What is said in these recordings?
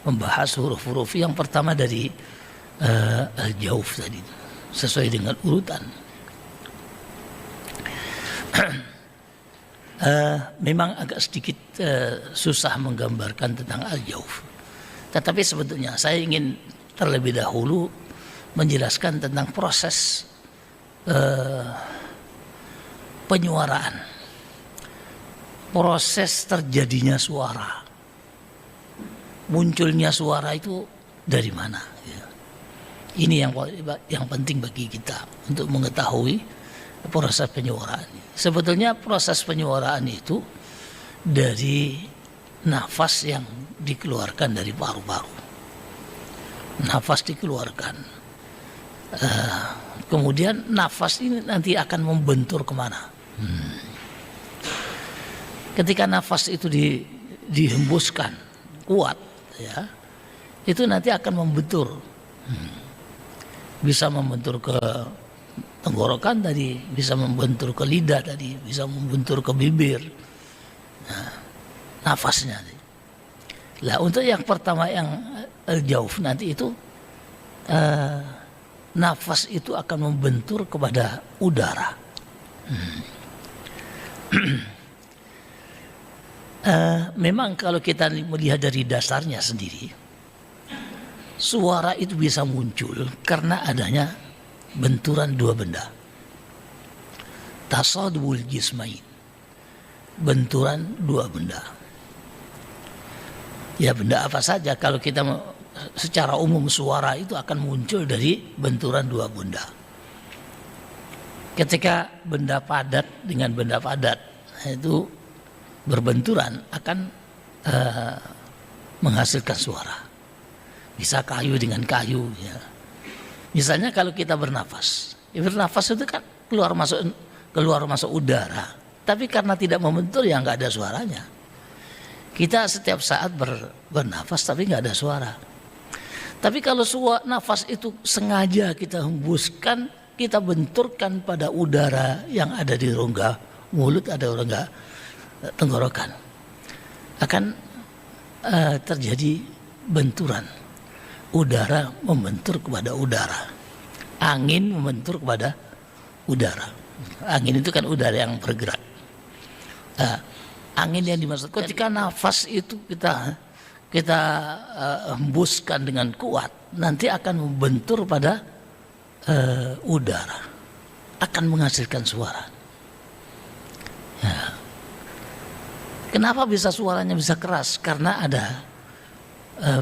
membahas huruf-huruf yang pertama dari al-jauf tadi, sesuai dengan urutan. Memang agak sedikit susah menggambarkan tentang al-jauf, tetapi sebetulnya saya ingin terlebih dahulu menjelaskan tentang proses penyuaraan, proses terjadinya suara, munculnya suara itu dari mana ya. Ini yang penting bagi kita untuk mengetahui proses penyuaraan. Sebetulnya proses penyuaraan itu dari nafas yang dikeluarkan dari paru-paru. Nafas dikeluarkan, kemudian nafas ini nanti akan membentur kemana? Ketika nafas itu dihembuskan kuat, ya, itu nanti akan membentur, bisa membentur ke tenggorokan tadi, bisa membentur ke lidah tadi, bisa membentur ke bibir. Nah, nafasnya. Lah untuk yang pertama yang al-jauf nanti itu nafas itu akan membentur kepada udara. Memang kalau kita melihat dari dasarnya sendiri, suara itu bisa muncul karena adanya benturan dua benda. Tasadul jismain, benturan dua benda. Ya, benda apa saja kalau kita secara umum suara itu akan muncul dari benturan dua benda. Ketika benda padat dengan benda padat itu berbenturan akan menghasilkan suara. Bisa kayu dengan kayu ya. Misalnya kalau kita bernafas, bernafas itu kan keluar masuk udara, tapi karena tidak membentur ya nggak ada suaranya. Kita setiap saat bernafas tapi nggak ada suara. Tapi kalau nafas itu sengaja kita hembuskan, kita benturkan pada udara yang ada di rongga mulut, ada rongga tenggorokan, akan terjadi benturan. Udara membentur kepada udara, angin membentur kepada udara. Angin itu kan udara yang bergerak. Angin yang dimaksudkan ketika nafas itu kita hembuskan dengan kuat, nanti akan membentur pada udara, akan menghasilkan suara. Ya. Kenapa bisa suaranya bisa keras? Karena ada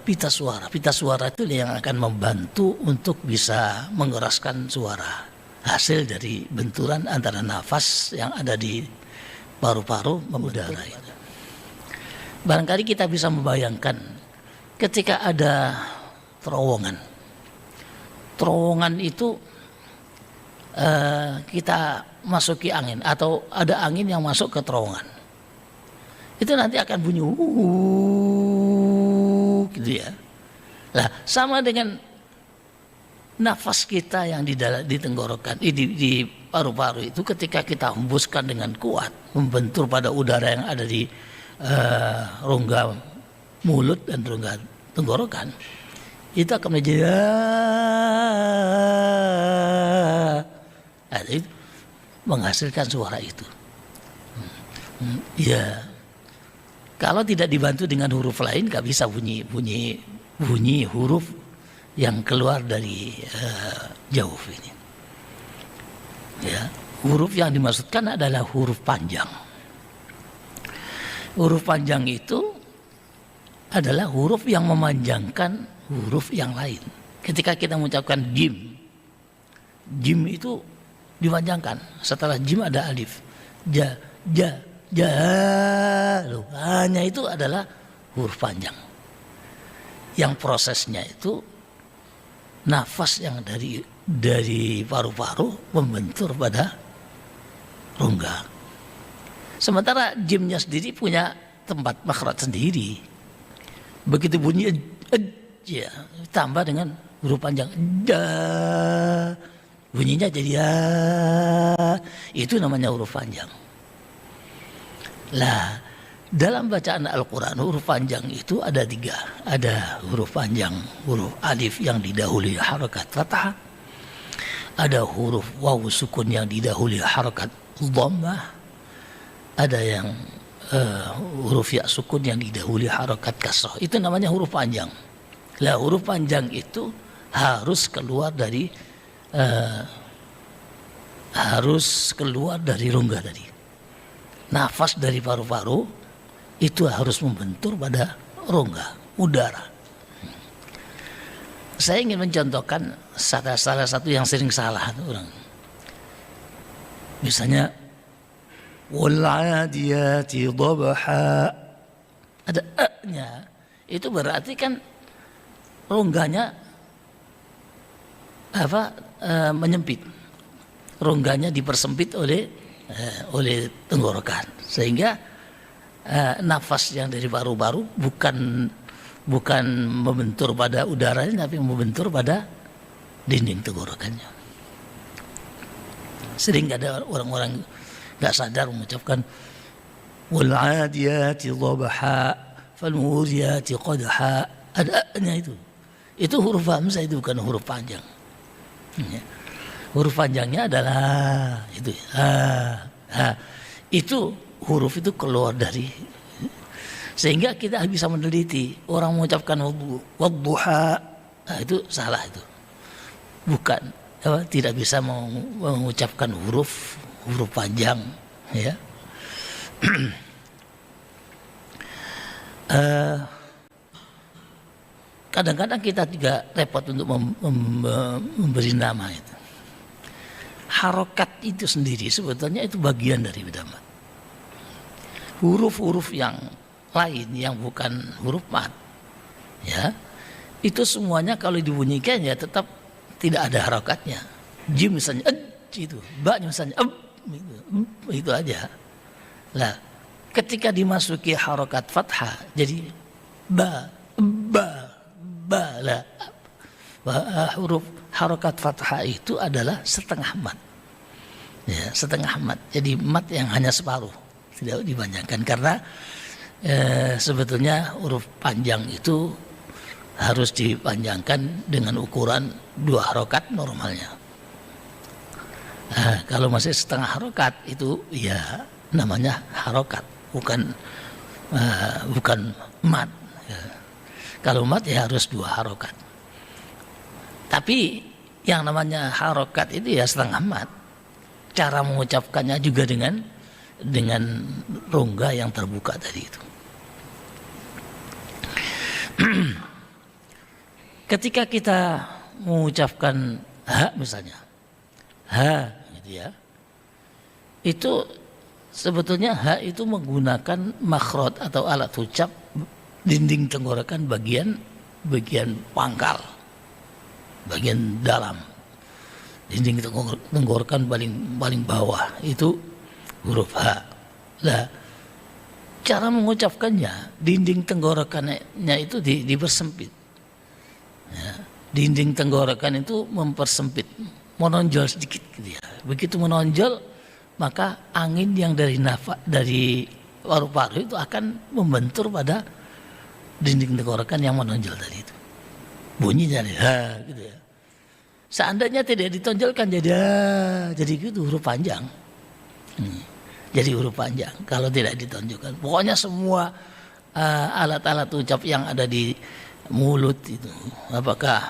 pita suara. Pita suara itu yang akan membantu untuk bisa mengeraskan suara. Hasil dari benturan antara nafas yang ada di paru-paru mengudara itu. Barangkali kita bisa membayangkan ketika ada terowongan. Terowongan itu kita masuki angin atau ada angin yang masuk ke terowongan. Itu nanti akan bunyi gitu ya. Nah, sama dengan nafas kita yang di tenggorokan, di paru-paru itu ketika kita hembuskan dengan kuat, membentur pada udara yang ada di rongga mulut dan rongga tenggorokan, itu akan menjadi itu menghasilkan suara itu. Ya. Kalau tidak dibantu dengan huruf lain, gak bisa bunyi huruf yang keluar dari jauf ini. Ya, huruf yang dimaksudkan adalah huruf panjang. Huruf panjang itu adalah huruf yang memanjangkan huruf yang lain. Ketika kita mengucapkan jim itu dipanjangkan. Setelah jim ada alif, ja. Hanya itu adalah huruf panjang. Yang prosesnya itu nafas yang dari paru-paru membentur pada rongga. Sementara jimnya sendiri punya tempat makhraj sendiri. Begitu bunyi ya, tambah dengan huruf panjang ja, bunyinya jadi ya, itu namanya huruf panjang. Lah, Dalam bacaan Al-Quran huruf panjang itu ada 3. Ada huruf panjang, huruf alif yang didahului harakat fathah. Ada huruf waw sukun yang didahului harakat dhammah. Ada yang huruf ya sukun yang didahului harakat kasrah. Itu namanya huruf panjang. Lah huruf panjang itu harus keluar dari rongga tadi. Nafas dari paru-paru itu harus membentur pada rongga udara. Saya ingin mencontohkan salah satu yang sering salah orang. Misalnya wal 'adiyati dhabha, ada e-nya, itu berarti kan rongganya menyempit. Rongganya dipersempit oleh tenggorokan, sehingga nafas yang dari paru-paru bukan membentur pada udaranya, tapi membentur pada dinding tenggorokannya. Sering ada orang-orang nggak sadar mengucapkan wal 'adiyati dhabha fal muriyati qadha. Ada-nya itu huruf hamzah, itu bukan huruf panjang. Huruf panjangnya adalah itu. Itu huruf itu keluar dari, sehingga kita bisa meneliti orang mengucapkan wadduha, itu salah, itu bukan, tidak bisa mengucapkan huruf panjang, ya. Kadang-kadang kita juga repot untuk memberi nama itu. Harokat itu sendiri sebetulnya itu bagian dari nama. Huruf-huruf yang lain yang bukan huruf mat, ya, itu semuanya kalau dibunyikan ya tetap tidak ada harokatnya. Jim misalnya itu, ba misalnya itu aja. Lah, ketika dimasuki harokat fathah jadi ba lah. Huruf harokat fathah itu adalah setengah mat, ya, setengah mat. Jadi mat yang hanya separuh, tidak dipanjangkan, karena sebetulnya huruf panjang itu harus dipanjangkan dengan ukuran 2 harokat normalnya. Kalau masih setengah harokat itu ya namanya harokat, bukan mat. Ya. Kalau mat ya harus 2 harokat. Tapi yang namanya harokat itu ya setengah mat. Cara mengucapkannya juga dengan rongga yang terbuka tadi itu. Ketika kita mengucapkan ha misalnya, ha gitu ya, itu sebetulnya ha itu menggunakan makhraj atau alat ucap dinding tenggorokan bagian pangkal, bagian dalam dinding tenggorokan paling bawah itu huruf ha. Lah, cara mengucapkannya dinding tenggorokannya itu dipersempit. Ya, dinding tenggorokan itu mempersempit, menonjol sedikit gitu ya. Begitu menonjol, maka angin yang dari paru-paru itu akan membentur pada dinding tenggorokan yang menonjol tadi itu. Bunyinya ha gitu ya. Seandainya tidak ditonjolkan jadi gitu huruf panjang. Jadi huruf panjang kalau tidak ditonjolkan. Pokoknya semua alat-alat ucap yang ada di mulut itu, apakah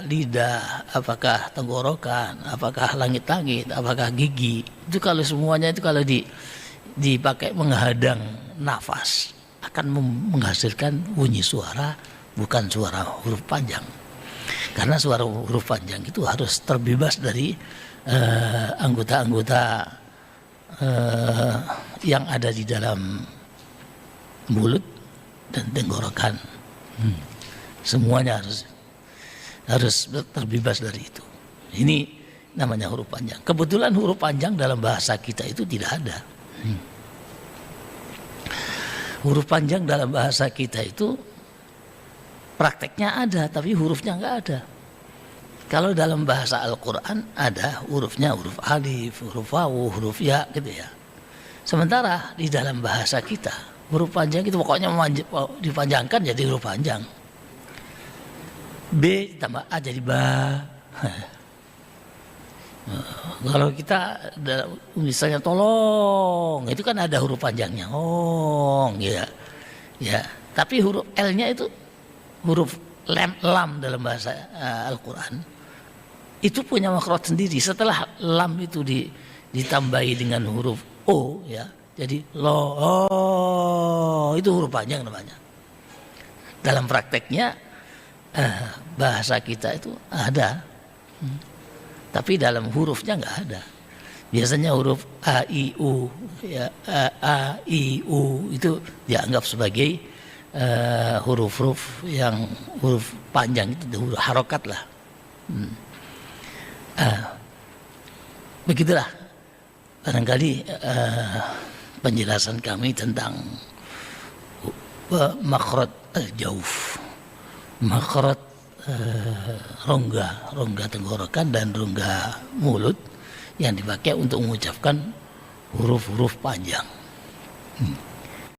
lidah, apakah tenggorokan, apakah langit-langit, apakah gigi, itu kalau semuanya itu kalau dipakai menghadang nafas akan menghasilkan bunyi suara, bukan suara huruf panjang. Karena suara huruf panjang itu harus terbebas dari anggota-anggota yang ada di dalam mulut dan tenggorokan. Semuanya harus terbebas dari itu. Ini namanya huruf panjang. Kebetulan huruf panjang dalam bahasa kita itu tidak ada. Huruf panjang dalam bahasa kita itu prakteknya ada, tapi hurufnya enggak ada. Kalau dalam bahasa Al-Quran ada hurufnya, huruf alif, huruf waw, huruf ya gitu ya. Sementara di dalam bahasa kita huruf panjang itu pokoknya dipanjangkan jadi huruf panjang. B tambah A jadi ba. Kalau kita misalnya tolong itu kan ada huruf panjangnya ong ya. Ya, tapi huruf L-nya itu huruf lam dalam bahasa Al-Qur'an. Itu punya makhraj sendiri. Setelah lam itu ditambahi dengan huruf O ya. Jadi itu huruf panjang namanya. Dalam prakteknya bahasa kita itu ada. Tapi dalam hurufnya nggak ada. Biasanya huruf A, I, U, ya, A, I, U itu dianggap sebagai huruf-huruf yang huruf panjang itu huruf harokat lah. Begitulah barangkali penjelasan kami tentang makhraj jauf, makhraj rongga tenggorokan dan rongga mulut yang dipakai untuk mengucapkan huruf-huruf panjang.